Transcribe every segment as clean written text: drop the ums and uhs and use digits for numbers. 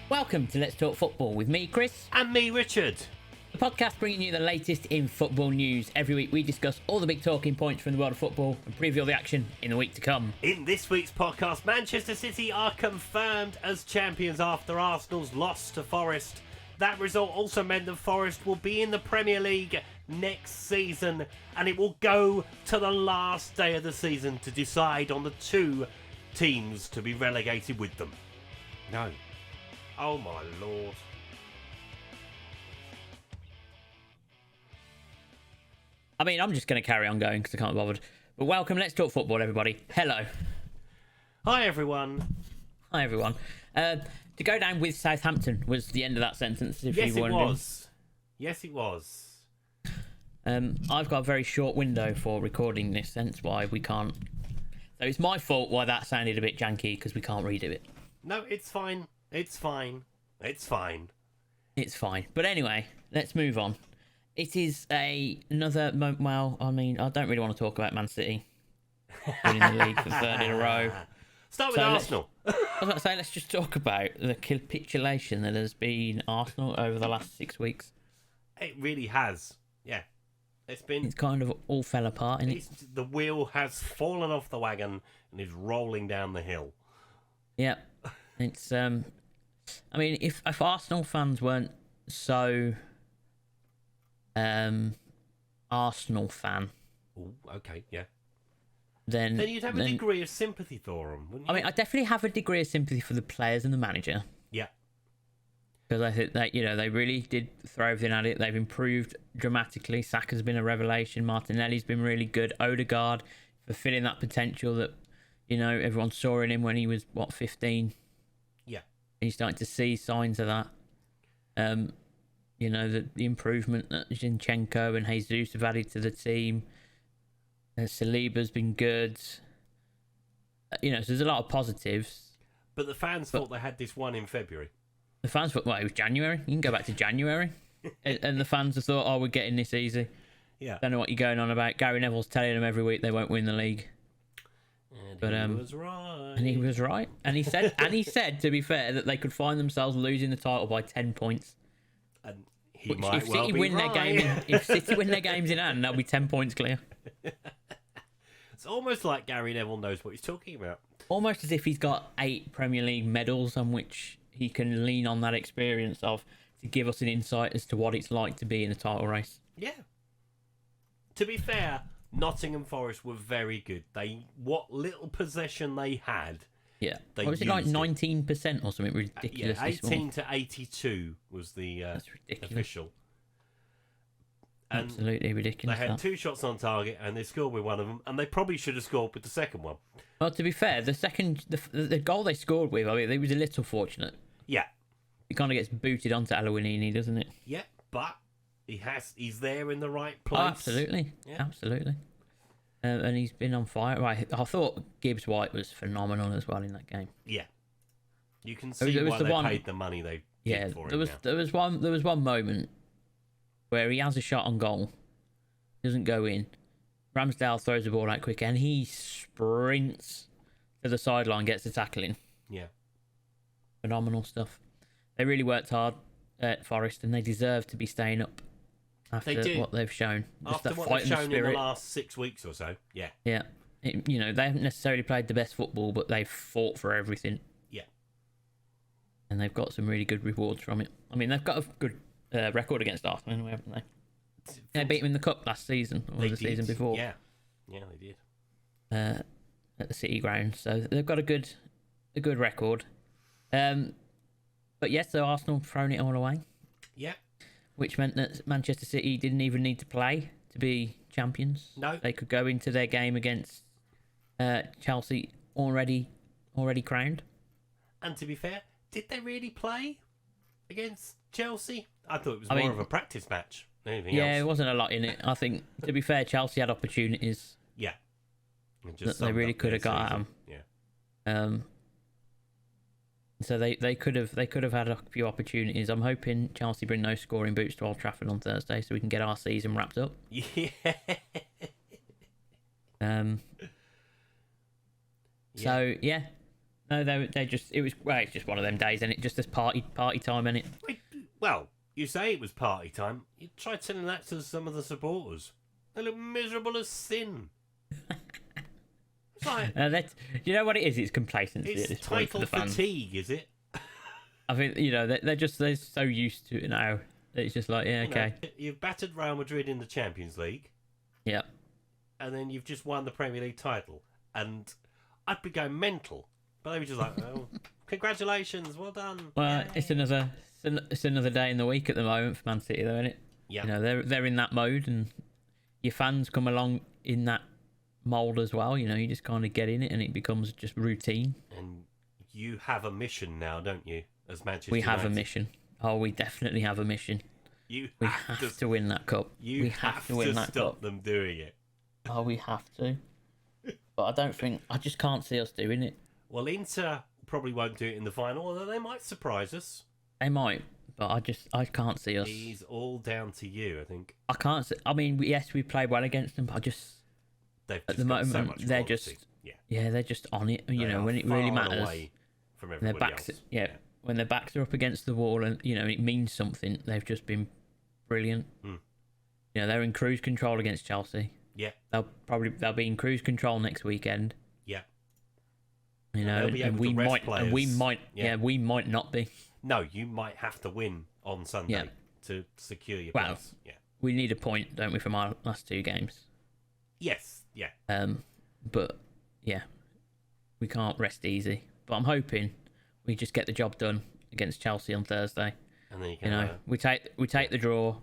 Welcome to Let's Talk Football with me, Chris. And me, Richard. The podcast bringing you the latest in football news. Every week we discuss all the big talking points from the world of football and preview all the action in the week to come. In this week's podcast, Manchester City are confirmed as champions after Arsenal's loss to Forest. That result also meant that Forest will be in the Premier League next season, and it will go to the last day of the season to decide on the two teams to be relegated with them. No. Oh my lord. I mean, I'm just going to carry on going because I can't be bothered. But welcome, Let's Talk Football, everybody. Hello. Hi everyone. Hi, everyone. To go down with Southampton was the end of that sentence, if Yes, you it wondered. was. Yes, it was. I've got a very short window for recording this, hence why we can't... So it's my fault why that sounded a bit janky, because we can't redo it. No, it's fine. It's fine. It's fine. It's fine. But anyway, let's move on. It is another... Well, I mean, I don't really want to talk about Man City winning the league for third in a row. Start with Arsenal. I was about to say, let's just talk about the capitulation that has been Arsenal over the last 6 weeks. It really has. Yeah. It's kind of all fell apart, innit? The wheel has fallen off the wagon and is rolling down the hill. Yeah. It's I mean, if Arsenal fans weren't so Arsenal fan, Ooh, okay, yeah. Then you'd have a degree of sympathy for them, wouldn't you? I mean, I definitely have a degree of sympathy for the players and the manager. Yeah. Because I think that, they really did throw everything at it. They've improved dramatically. Saka's been a revelation. Martinelli's been really good. Odegaard fulfilling that potential that, everyone saw in him when he was, 15? Yeah. He's starting to see signs of that. The improvement that Zinchenko and Jesus have added to the team. Saliba's been good. So there's a lot of positives. But the fans thought they had this one in February. The fans thought, it was January. You can go back to January. and the fans have thought, we're getting this easy. Yeah. Don't know what you're going on about. Gary Neville's telling them every week they won't win the league. And he was right. And he was right. And he said, to be fair, that they could find themselves losing the title by 10 points. And he might well be right. If City win their games in hand, they'll be 10 points clear. It's almost like Gary Neville knows what he's talking about. Almost as if he's got 8 Premier League medals on which he can lean on that experience of to give us an insight as to what it's like to be in a title race. Yeah. To be fair, Nottingham Forest were very good. What little possession they had. Yeah. Was it like 19% or something ridiculous? Yeah, 18 to 82 was the official. And absolutely ridiculous. They had 2 shots on target and they scored with one of them, and they probably should have scored with the second one. Well, to be fair, the goal they scored with, it was a little fortunate. Yeah. It kind of gets booted onto Aluinini, doesn't it? Yeah, but he's there in the right place. Oh, absolutely. Yeah. Absolutely. And he's been on fire. Right, I thought Gibbs White was phenomenal as well in that game. Yeah. You can see why they paid the money they did for him. There was one moment where he has a shot on goal, doesn't go in. Ramsdale throws the ball out quick and he sprints to the sideline, gets the tackle in. Yeah. Phenomenal stuff. They really worked hard at Forest and they deserve to be staying up after what they've shown. After what they've shown in the last 6 weeks or so. Yeah. Yeah. They haven't necessarily played the best football, but they've fought for everything. Yeah. And they've got some really good rewards from it. I mean, they've got a good record against Arsenal anyway, haven't they? They beat them in the Cup last season, or the season before. Yeah, they did. At the City ground, so they've got a good record. But yes, so Arsenal thrown it all away. Yeah. Which meant that Manchester City didn't even need to play to be champions. No. They could go into their game against Chelsea already crowned. And to be fair, did they really play against Chelsea? I thought it was more of a practice match than anything else. Yeah, it wasn't a lot in it. I think, to be fair, Chelsea had opportunities. Yeah. That they really could have got at them. Yeah. So they could have had a few opportunities. I'm hoping Chelsea bring those scoring boots to Old Trafford on Thursday so we can get our season wrapped up. Yeah. So yeah, No, they just it's just one of them days, and it just this party time, and it. Well, you say it was party time. You try telling that to some of the supporters. They look miserable as sin. It's like you know what it is? It's complacency at it's this point for title the fans. fatigue, is it? I think they're so used to it now. That it's just like okay. You've battered Real Madrid in the Champions League. Yeah. And then you've just won the Premier League title, and I'd be going mental. But they were just like, "Oh, congratulations, well done." Well, Yay. it's another day in the week at the moment for Man City, though, isn't it? Yeah. You know, they're in that mode, and your fans come along in that mold as well. You know, you just kind of get in it, and it becomes just routine. And you have a mission now, don't you? As Manchester We have United. a mission. Oh, we definitely have a mission. We have to win that cup. We have to win that stop cup. them doing it. Oh, we have to. But I just can't see us doing it. Well, Inter probably won't do it in the final, although they might surprise us. They might, but I can't see us. It's all down to you, I think. I can't see. I mean, yes, we played well against them, but They've at just the got so moment much they're quality. just they're just on it. You They know, are when it really far matters. away from Their everybody backs, else. when their backs are up against the wall, and you know it means something. They've just been brilliant. Mm. You know, they're in cruise control against Chelsea. Yeah. They'll be in cruise control next weekend. Yeah. You know, and we might we might not be. No, you might have to win on Sunday to secure your place. Yeah. We need a point, don't we, from our last two games? Yes. Yeah. But yeah, we can't rest easy. But I'm hoping we just get the job done against Chelsea on Thursday. And then you can. We take the draw,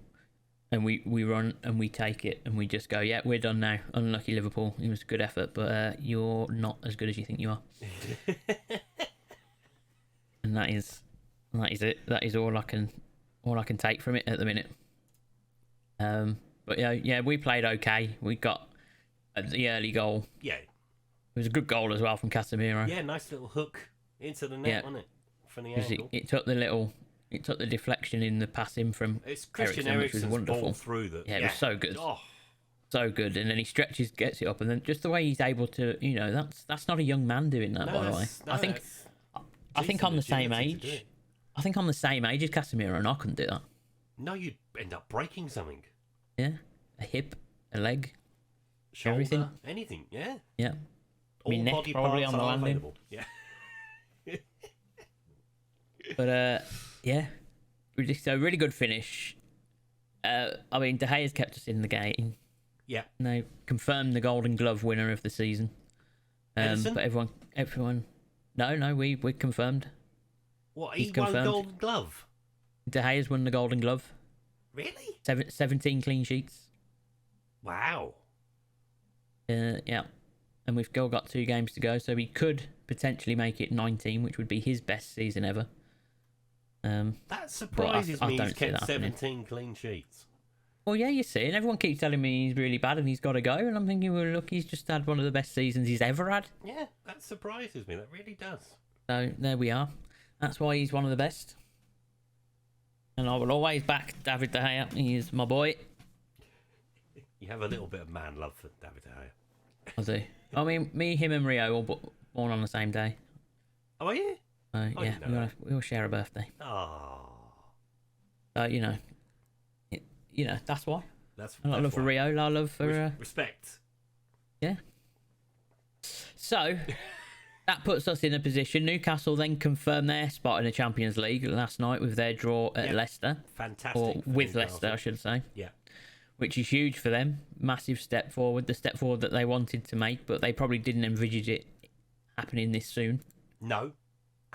and we run and we take it, and we just go, yeah, we're done now. Unlucky Liverpool. It was a good effort, but you're not as good as you think you are. And that is it. That is all I can take from it at the minute. But yeah, we played okay. We got the early goal. Yeah. It was a good goal as well from Casemiro. Yeah, nice little hook into the net, wasn't it? From the angle. It took the deflection in the passing from It's Christian Eriksen, which was Eriksen's wonderful. ball through the. Yeah, it was so good. Oh. So good, and then he stretches, gets it up, and then just the way he's able to, you know, that's not a young man doing that, by the way. I think I'm the same age. I think I'm the same age as Casemiro, and I couldn't do that. No, you'd end up breaking something. Yeah, a hip, a leg, Shoulder, everything, anything. Yeah. Yeah. All I mean, neck body probably parts on the are landing. available. Yeah. But yeah, a really good finish. I mean, De Gea's kept us in the game. Yeah. And they confirmed the Golden Glove winner of the season. Edison? But everyone, no, we confirmed. What? He's He won confirmed. Golden Glove. De Gea's won the Golden Glove. Really? 17 clean sheets. Wow. Yeah. And we've still got 2 games to go, so he could potentially make it 19, which would be his best season ever. That surprises I me. don't He's see kept that happening. 17 clean sheets. Well, yeah, you see, and everyone keeps telling me he's really bad and he's got to go, and I'm thinking, well, look, he's just had one of the best seasons he's ever had. Yeah, that surprises me. That really does. So there we are. That's why he's one of the best. And I will always back David De Gea. He is my boy. You have a little bit of man love for David De Gea. I do. I mean, me, him, and Rio all born on the same day. Oh, are you? Yeah, didn't know we all share a birthday. Oh. You know, that's why. That's I love for why. Rio. I love for Respect. yeah. So that puts us in a position. Newcastle then confirmed their spot in the Champions League last night with their draw at Leicester, Fantastic. or for with Newcastle. Leicester, I should say. Yeah. Which is huge for them. Massive step forward. The step forward that they wanted to make, but they probably didn't envisage it happening this soon. No.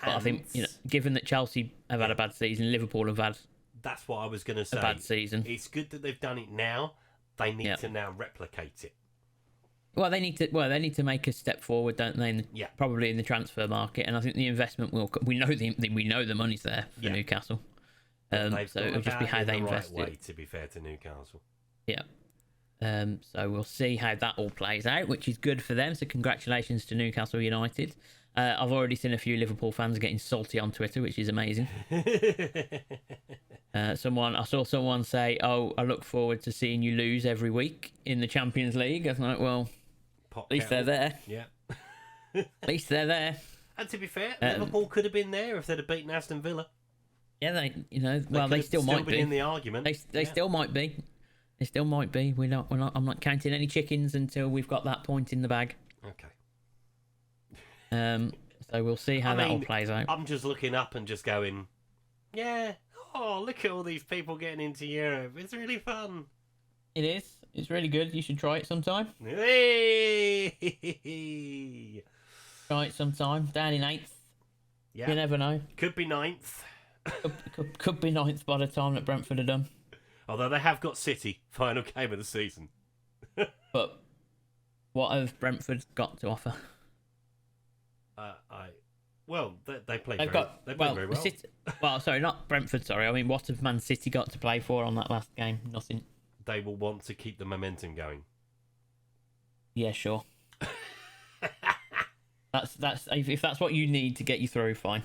But I think, you know, given that Chelsea have had a bad season, Liverpool have had that's what I was going to say. a bad season. It's good that they've done it now. They need to now replicate it. Well, they need to make a step forward, don't they? Probably in the transfer market, and I think the investment will. We know the money's there for Newcastle. So it'll just be how they invest right way, it. To be fair to Newcastle. Yeah. So we'll see how that all plays out, which is good for them. So congratulations to Newcastle United. I've already seen a few Liverpool fans getting salty on Twitter, which is amazing. I saw someone say, "Oh, I look forward to seeing you lose every week in the Champions League." I was like, "Well, at least they're there. Yeah. At least they're there." And to be fair, Liverpool could have been there if they'd have beaten Aston Villa. Yeah, they still might be in the argument. They still might be. They still might be. We're not. I'm not counting any chickens until we've got that point in the bag. Okay. So we'll see how that all plays out. I'm just looking up and just going, yeah. Oh, look at all these people getting into Europe. It's really fun. It is. It's really good. You should try it sometime. Hey! Try it sometime. Down in 8th. Yeah. You never know. Could be 9th. Could be 9th by the time that Brentford are done. Although they have got City, final game of the season. But what have Brentford got to offer? They play very well. City, sorry, not Brentford, sorry. I mean, what have Man City got to play for on that last game? Nothing. They will want to keep the momentum going. Yeah, sure. That's if that's what you need to get you through, fine.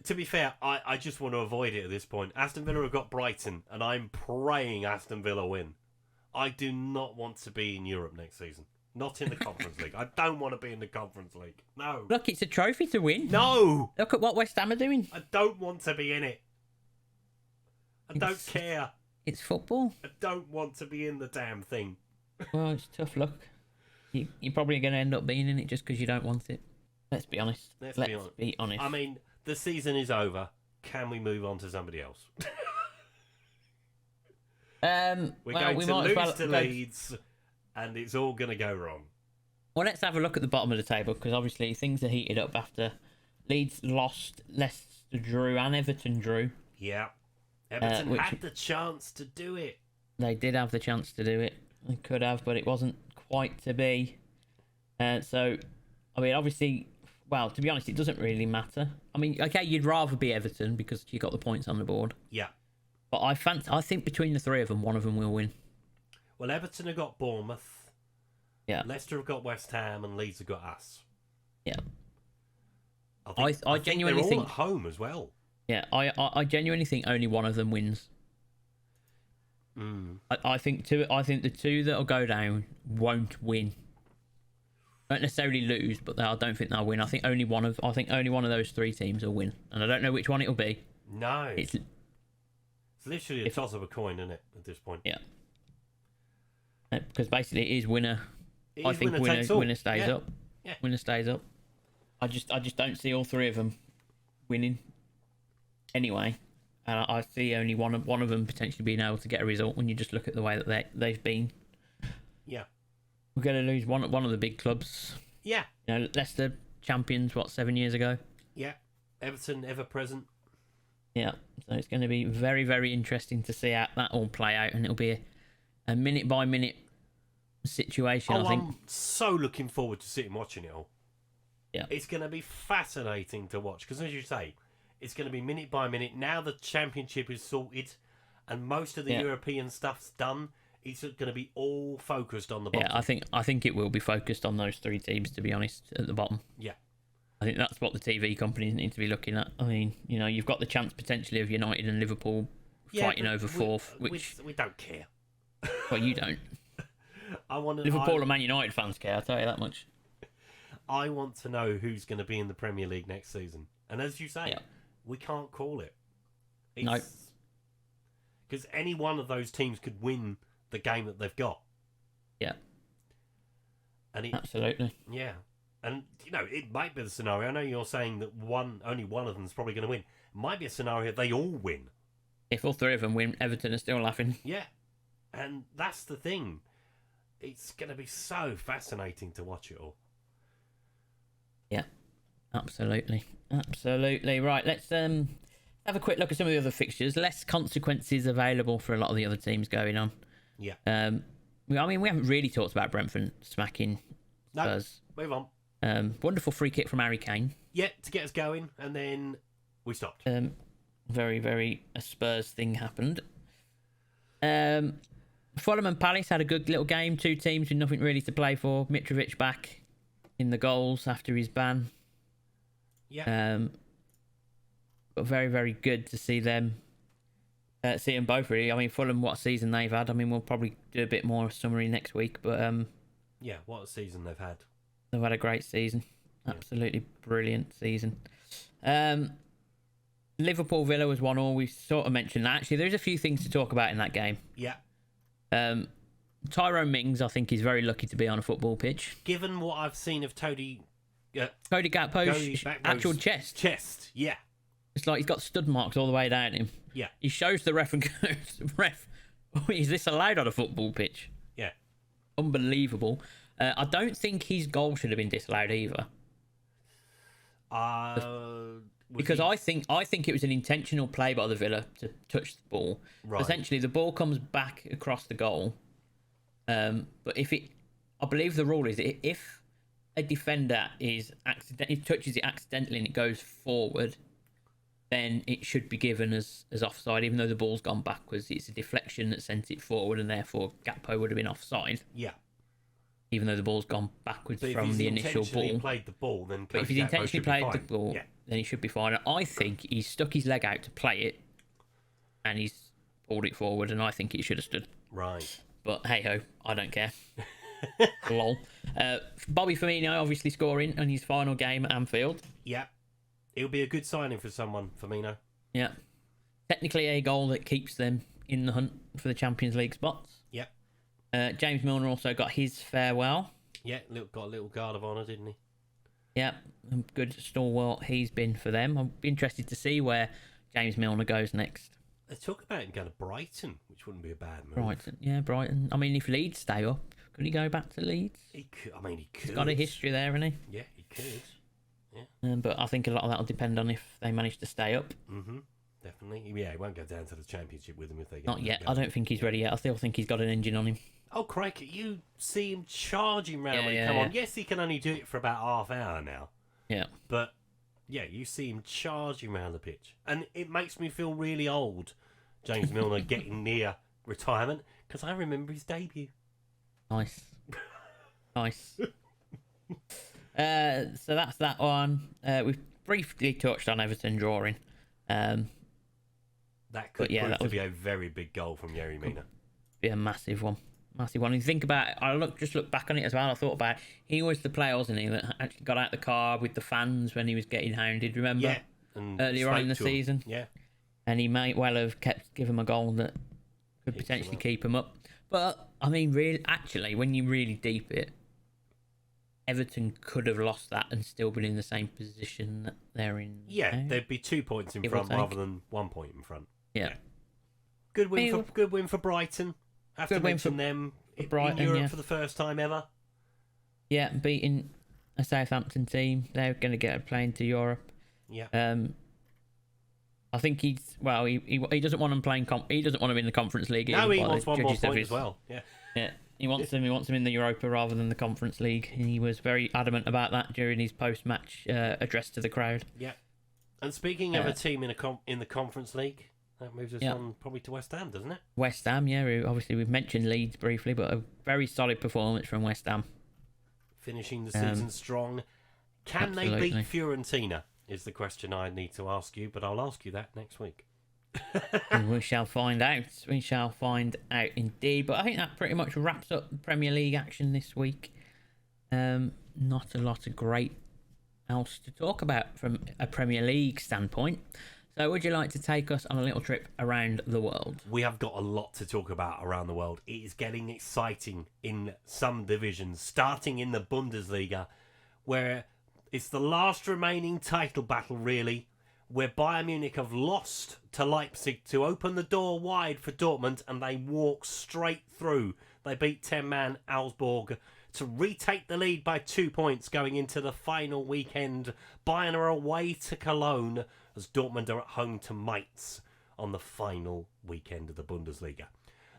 To be fair, I just want to avoid it at this point. Aston Villa have got Brighton, and I'm praying Aston Villa win. I do not want to be in Europe next season. Not in the Conference League. I don't want to be in the Conference League. No. Look, it's a trophy to win. No! Look at what West Ham are doing. I don't want to be in it. I don't care. It's football. I don't want to be in the damn thing. Well, it's tough luck. You're probably going to end up being in it just because you don't want it. Let's be honest. Let's be honest. I mean, the season is over. Can we move on to somebody else? We're going to lose to Leeds, and it's all going to go wrong. Well, let's have a look at the bottom of the table, because obviously things are heated up after Leeds lost, Leicester drew, and Everton drew. Yeah. Everton had the chance to do it. They did have the chance to do it. They could have, but it wasn't quite to be. So, I mean, obviously, well, to be honest, it doesn't really matter. I mean, okay, you'd rather be Everton because you got the points on the board. Yeah. But I think between the three of them, one of them will win. Well, Everton have got Bournemouth. Yeah. Leicester have got West Ham, and Leeds have got us. Yeah. I genuinely think they're all at home as well. Yeah, I genuinely think only one of them wins. Mm. I think the two that'll go down won't win. Won't necessarily lose, but I don't think they'll win. I think only one of those three teams will win, and I don't know which one it'll be. No, it's literally a toss of a coin, isn't it? At this point, yeah. Because basically, it is winner. I think winner stays up. Yeah. Winner stays up. I just don't see all three of them winning. Anyway, and I see only one of them potentially being able to get a result when you just look at the way that they've been. Yeah. We're going to lose one of the big clubs. Yeah. You know, Leicester champions, 7 years ago? Yeah. Everton ever present. Yeah. So it's going to be very, very interesting to see how that all play out, and it'll be a minute by minute situation. I think. I'm so looking forward to sitting watching it all. Yeah. It's going to be fascinating to watch because, as you say, it's going to be minute by minute. Now the championship is sorted, and most of the European stuff's done. It's going to be all focused on the bottom. Yeah, I think it will be focused on those three teams, to be honest, at the bottom. Yeah. I think that's what the TV companies need to be looking at. I mean, you know, you've got the chance potentially of United and Liverpool fighting over fourth, which we don't care. Well, you don't. Liverpool and Man United fans care, I'll tell you that much. I want to know who's going to be in the Premier League next season. And as you say, we can't call it. No. Because any one of those teams could win the game that they've got. Yeah. And absolutely. Yeah. And, you know, it might be the scenario. I know you're saying that only one of them is probably going to win. It might be a scenario they all win. If all three of them win, Everton are still laughing. Yeah. And that's the thing. It's going to be so fascinating to watch it all. Yeah. Absolutely. Absolutely. Right, let's have a quick look at some of the other fixtures. Less consequences available for a lot of the other teams going on. Yeah. I mean, we haven't really talked about Brentford smacking Spurs. No, move on. Wonderful free kick from Harry Kane. Yeah, to get us going, and then we stopped. Very, very a Spurs thing happened. Fulham and Palace had a good little game. Two teams with nothing really to play for. Mitrovic back in the goals after his ban. Yeah. But very, very good to see them. See them both, really. I mean, Fulham, what season they've had. I mean, we'll probably do a bit more summary next week, but yeah, what a season they've had. They've had a great season. Absolutely brilliant season. Liverpool Villa was 1-1. We sort of mentioned that. Actually, there's a few things to talk about in that game. Yeah. Tyrone Mings, I think, is very lucky to be on a football pitch. Given what I've seen of Cody Gakpo's actual chest. Chest, yeah. It's like he's got stud marks all the way down him. Yeah. He shows the ref and goes, "Ref, is this allowed on a football pitch?" Yeah. Unbelievable. I don't think his goal should have been disallowed either. Because I think it was an intentional play by the Villa to touch the ball. Right. Essentially, the ball comes back across the goal. But I believe the rule is if a defender touches it accidentally and it goes forward, then it should be given as offside, even though the ball's gone backwards. It's a deflection that sent it forward, and therefore Gakpo would have been offside. Yeah. Even though the ball's gone backwards from the initial ball. Played the ball, then but if he's intentionally played the ball, then he should be fine. And I think he's stuck his leg out to play it, and he's pulled it forward, and I think it should have stood. Right. But hey ho, I don't care. Lol. Bobby Firmino obviously scoring on his final game at Anfield. Yeah. It'll be a good signing for someone, Firmino. Yeah. Technically a goal that keeps them in the hunt for the Champions League spots. Yeah. James Milner also got his farewell. Yeah, got a little guard of honour, didn't he? Yeah, good stalwart he's been for them. I'll be interested to see where James Milner goes next. They talk about him going to Brighton, which wouldn't be a bad move. Brighton. I mean, if Leeds stay up, could he go back to Leeds? He could. He's got a history there, hasn't he? Yeah, he could. Yeah. But I think a lot of that will depend on if they manage to stay up. Mm-hmm. Definitely. Yeah, he won't go down to the Championship with them if they get Not yet. I don't think he's ready yet. I still think he's got an engine on him. Oh, crikey, you see him charging round when he come on. Yes, he can only do it for about half hour now. Yeah. But, yeah, you see him charging around the pitch. And it makes me feel really old, James Milner getting near retirement, because I remember his debut. Nice. Nice. So that's that one. We've briefly touched on Everton drawing. That could prove to be a very big goal from Yerry Mina. Be a massive one. Massive one. And you think about it, I look back on it as well. I thought about it. He was the player, wasn't he, that actually got out the car with the fans when he was getting hounded, remember? Yeah. And earlier on in the season. Yeah. And he might well have given him a goal that could potentially keep him up. But, I mean, really, actually, when you really deep it, Everton could have lost that and still been in the same position that they're in. Yeah, now. there'd be 2 points in front rather than 1 point in front. Yeah. Good win for Brighton. Have to mention them Brighton, in Europe for the first time ever. Yeah, beating a Southampton team. They're going to get a plane to Europe. Yeah. I think he doesn't want him playing. He doesn't want him in the Conference League. No, he wants one more point as well. Yeah. Yeah. He wants him in the Europa rather than the Conference League. And he was very adamant about that during his post-match address to the crowd. Yeah. And speaking of a team in the Conference League, that moves us on probably to West Ham, doesn't it? West Ham, yeah. Obviously, we've mentioned Leeds briefly, but a very solid performance from West Ham. Finishing the season strong. Can they beat Fiorentina is the question I need to ask you, but I'll ask you that next week. We shall find out. We shall find out indeed. But I think that pretty much wraps up the Premier League action this week. Not a lot of great else to talk about from a Premier League standpoint. So would you like to take us on a little trip around the world? We have got a lot to talk about around the world. It is getting exciting in some divisions, starting in the Bundesliga, where it's the last remaining title battle, really, where Bayern Munich have lost to Leipzig to open the door wide for Dortmund, and they walk straight through. They beat 10-man Augsburg to retake the lead by 2 points going into the final weekend. Bayern are away to Cologne as Dortmund are at home to Mainz on the final weekend of the Bundesliga.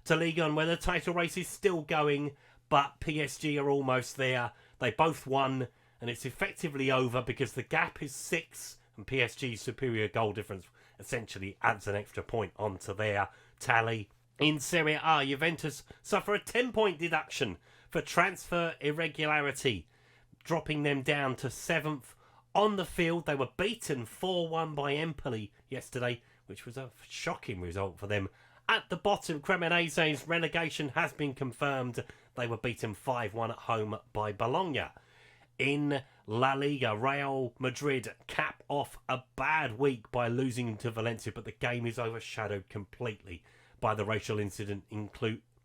To Liga 1, where the title race is still going, but PSG are almost there. They both won, and it's effectively over because the gap is 6, and PSG's superior goal difference essentially adds an extra point onto their tally. In Serie A, Juventus suffer a 10-point deduction for transfer irregularity, dropping them down to 7th. On the field, they were beaten 4-1 by Empoli yesterday, which was a shocking result for them. At the bottom, Cremonese's relegation has been confirmed. They were beaten 5-1 at home by Bologna. In La Liga, Real Madrid cap off a bad week by losing to Valencia, but the game is overshadowed completely by the racial incident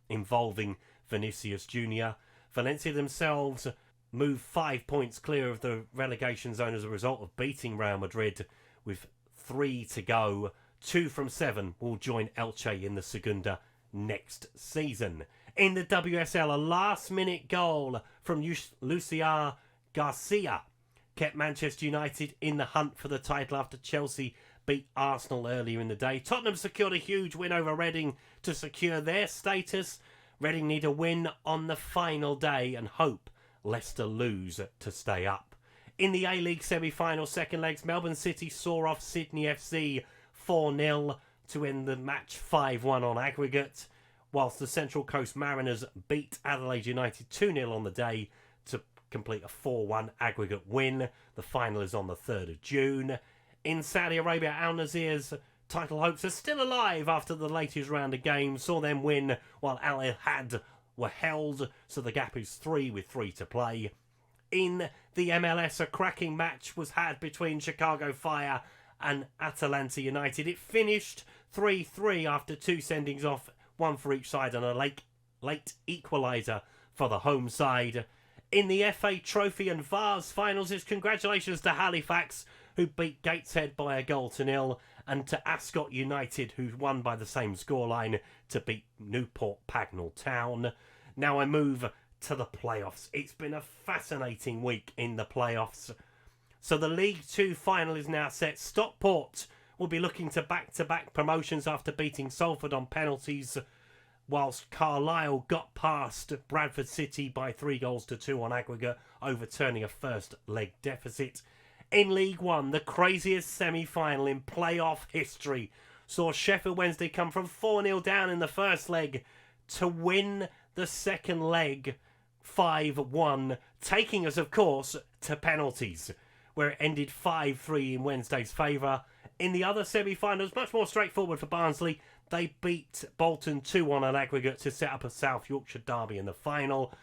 involving Vinicius Jr. Valencia themselves move 5 points clear of the relegation zone as a result of beating Real Madrid with 3 to go. 2 from 7 will join Elche in the Segunda next season. In the WSL, a last-minute goal from Lucia Garcia kept Manchester United in the hunt for the title after Chelsea beat Arsenal earlier in the day. Tottenham secured a huge win over Reading to secure their status. Reading need a win on the final day and hope Leicester lose to stay up. In the A-League semi-final second legs, Melbourne City saw off Sydney FC 4-0 to end the match 5-1 on aggregate, whilst the Central Coast Mariners beat Adelaide United 2-0 on the day to complete a 4-1 aggregate win. The final is on the 3rd of June. In Saudi Arabia, Al Nazir's title hopes are still alive after the latest round of games saw them win while Al Ittihad were held, so the gap is 3 with 3 to play. In the MLS, a cracking match was had between Chicago Fire and Atalanta United. It finished 3-3 after 2 sendings off, 1 for each side, and a late equaliser for the home side. In the FA Trophy and Vase finals, it's congratulations to Halifax, who beat Gateshead by 1-0, and to Ascot United, who won by the same scoreline to beat Newport Pagnell Town. Now I move to the playoffs. It's been a fascinating week in the playoffs. So the League 2 final is now set. Stockport will be looking to back-to-back promotions after beating Salford on penalties, whilst Carlisle got past Bradford City by 3-2 on aggregate, overturning a first leg deficit. In League 1, the craziest semi-final in playoff history saw Sheffield Wednesday come from 4-0 down in the first leg to win the second leg 5-1, taking us, of course, to penalties, where it ended 5-3 in Wednesday's favour. In the other semi-finals, much more straightforward for Barnsley. They beat Bolton 2-1 on aggregate to set up a South Yorkshire derby in the final.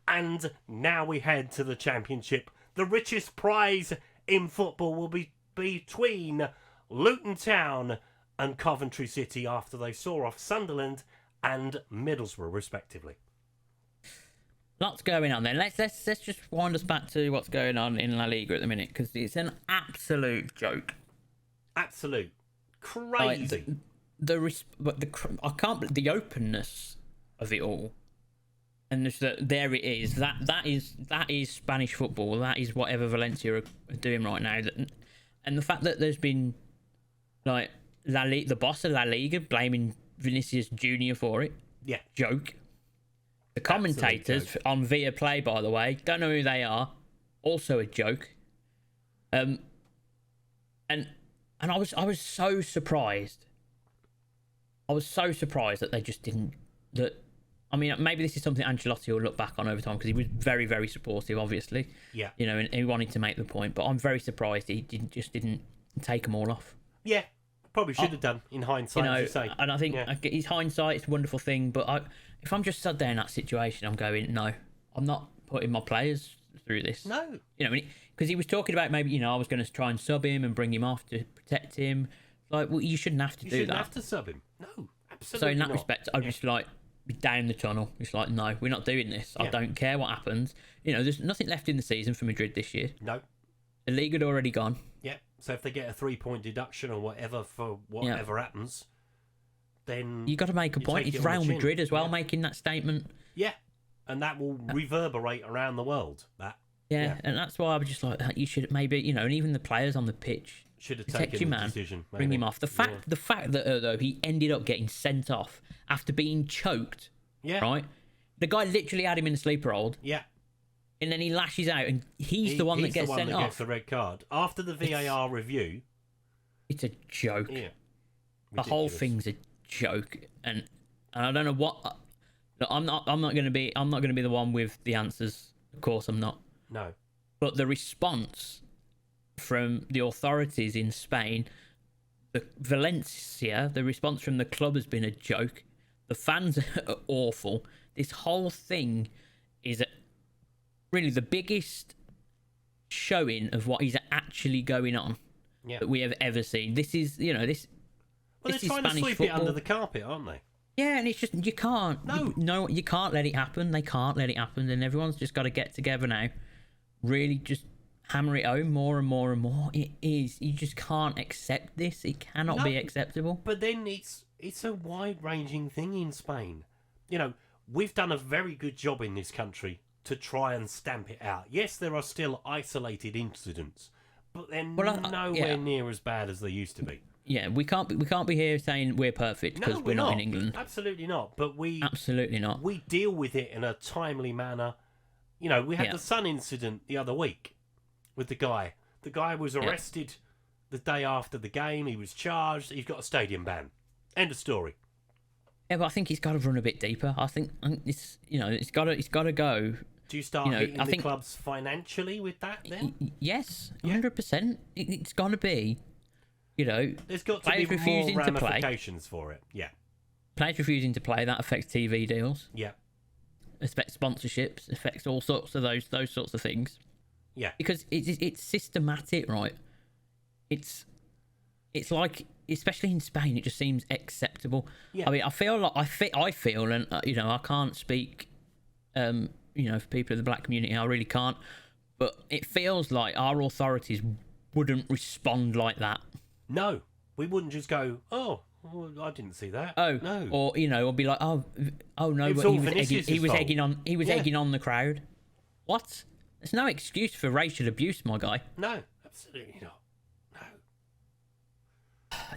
And now we head to the Championship. The richest prize in football will be between Luton Town and Coventry City after they saw off Sunderland and Middlesbrough, respectively. Lots going on then. Let's just wind us back to what's going on in La Liga at the minute, because it's an absolute joke. Absolute crazy. I can't believe the openness of it all, and just there it is. That is Spanish football. That is whatever Valencia are doing right now. And the fact that there's been like the boss of La Liga blaming Vinicius Jr. for it. Yeah, joke. The commentators on Via Play, by the way, don't know who they are. Also a joke. And I was so surprised. I was so surprised that they just didn't. I mean, maybe this is something Ancelotti will look back on over time, because he was very, very supportive, obviously. Yeah. You know, and he wanted to make the point, but I'm very surprised he didn't take them all off. Yeah, probably should have done in hindsight, as you say. And I think his hindsight is a wonderful thing, but if I'm just sat there in that situation, I'm going, no, I'm not putting my players through this. No. You know, because he was talking about maybe, I was going to try and sub him and bring him off to protect him. Like, well, you shouldn't have to do that. You shouldn't have to sub him. No, absolutely So in that not. respect, I just be down the tunnel. It's like, no, we're not doing this. I don't care what happens. There's nothing left in the season for Madrid this year. No. The league had already gone. Yeah. So if they get a 3-point deduction or whatever for whatever happens, then you got to make a point. It's Real Madrid as well making that statement. Yeah, and that will reverberate around the world. And that's why I was just like, you should maybe, and even the players on the pitch should have taken a decision. Bring him off. The fact that though he ended up getting sent off after being choked. Yeah. Right. The guy literally had him in a sleeper hold. Yeah. And then he lashes out, and he's the one that gets sent off. Gets the red card after the VAR review. It's a joke. Yeah. The whole thing's a joke, and I don't know what. I'm not going to be the one with the answers. Of course, I'm not. No. But the response from the authorities in Spain, Valencia, the response from the club has been a joke. The fans are awful. This whole thing is really the biggest showing of what is actually going on that we have ever seen. This is, this. Well, this they're trying is Spanish to sweep football. it under the carpet, aren't they? Yeah, and it's just you can't. No. You can't let it happen. They can't let it happen, and everyone's just got to get together now. Really, just hammer it home more and more and more. It is. You just can't accept this. It cannot be acceptable. But then it's a wide-ranging thing in Spain. We've done a very good job in this country to try and stamp it out. Yes, there are still isolated incidents, but they're nowhere near as bad as they used to be. Yeah, we can't be here saying we're perfect because we're not in England. Absolutely not. But absolutely not. We deal with it in a timely manner. We had the Sun incident the other week with the guy. The guy was arrested the day after the game. He was charged. He's got a stadium ban. End of story. Yeah, but I think he's got to run a bit deeper. I think it's it's got to go. Do you start hitting the clubs financially with that then? Yes, 100%. It's got to be. There's got to be more ramifications for it. Yeah. Players refusing to play, that affects TV deals. Yeah. Affects sponsorships, affects all sorts of those sorts of things. Yeah. Because it's systematic, right? It's like, especially in Spain, it just seems acceptable. Yeah. I mean, I feel, and I can't speak, for people of the black community, I really can't. But it feels like our authorities wouldn't respond like that. No, we wouldn't just go, oh, well, I didn't see that. Oh no, or or be like, oh no, but he was egging on the crowd. What? There's no excuse for racial abuse, my guy. No, absolutely not. No,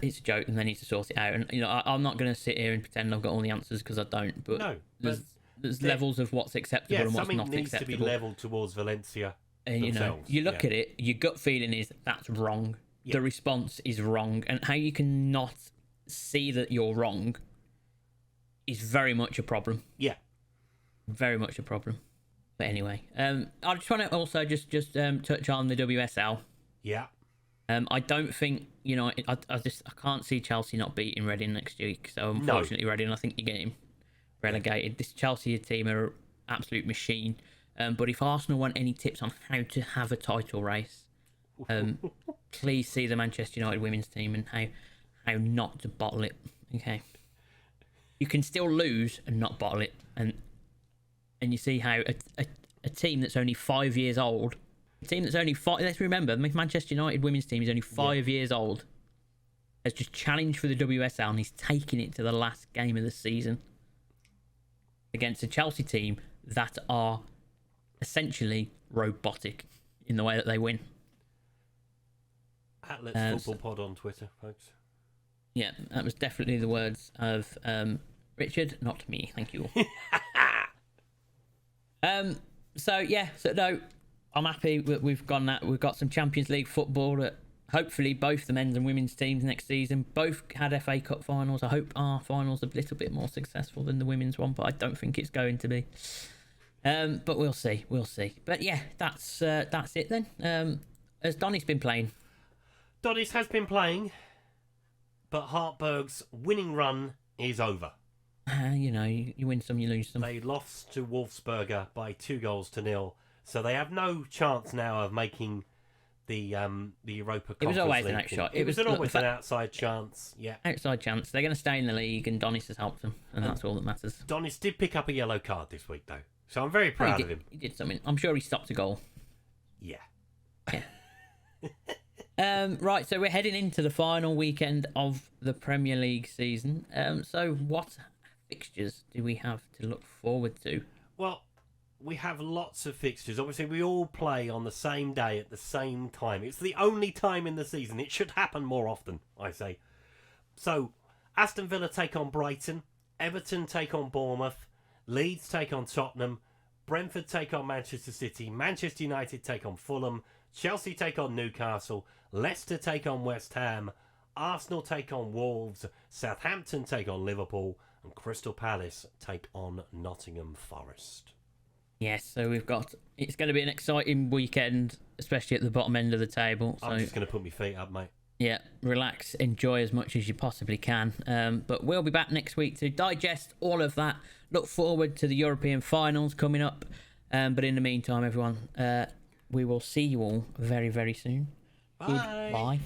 it's a joke, and they need to sort it out. And I'm not going to sit here and pretend I've got all the answers because I don't. But no, there's levels of what's acceptable and what's not acceptable. Something needs to be levelled towards Valencia. And you look at it, your gut feeling is that's wrong. Yeah. The response is wrong, and how you can not see that you're wrong is very much a problem. Yeah, very much a problem. But anyway, I just want to also just touch on the WSL. Yeah. I don't think I can't see Chelsea not beating Reading next week. So unfortunately, Reading, I think you're getting relegated. This Chelsea team are an absolute machine. But if Arsenal want any tips on how to have a title race, please see the Manchester United women's team and how not to bottle it. Okay, you can still lose and not bottle it, and you see how a team that's only 5 years old, let's remember, the Manchester United women's team is only 5 years old, has just challenged for the WSL and he's taking it to the last game of the season against a Chelsea team that are essentially robotic in the way that they win. At Let's Football Pod on Twitter, folks. Yeah, that was definitely the words of Richard, not me. Thank you. So no, I'm happy we've gone that. We've got some Champions League football that hopefully both the men's and women's teams next season both had FA Cup finals. I hope our finals are a little bit more successful than the women's one, but I don't think it's going to be. But we'll see. But yeah, that's it then. Has Donny's been playing? Donny's has been playing, but Hartberg's winning run is over. You win some, you lose some. They lost to Wolfsberger by 2-0, so they have no chance now of making the Europa Conference League. It was always an outside. It was always an outside chance. Yeah, outside chance. They're going to stay in the league, and Donny's has helped them, and that's all that matters. Donny's did pick up a yellow card this week, though, so I'm very proud of him. He did something. I'm sure he stopped a goal. Yeah. Right, so we're heading into the final weekend of the Premier League season. So what fixtures do we have to look forward to? Well, we have lots of fixtures. Obviously, we all play on the same day at the same time. It's the only time in the season. It should happen more often, I say. So, Aston Villa take on Brighton. Everton take on Bournemouth. Leeds take on Tottenham. Brentford take on Manchester City. Manchester United take on Fulham. Chelsea take on Newcastle. Leicester take on West Ham. Arsenal take on Wolves. Southampton take on Liverpool. And Crystal Palace take on Nottingham Forest. Yes, so it's going to be an exciting weekend, especially at the bottom end of the table. So, I'm just going to put my feet up, mate. Yeah, relax, enjoy as much as you possibly can. But we'll be back next week to digest all of that. Look forward to the European finals coming up. But in the meantime, everyone, we will see you all very, very soon. Bye. Goodbye.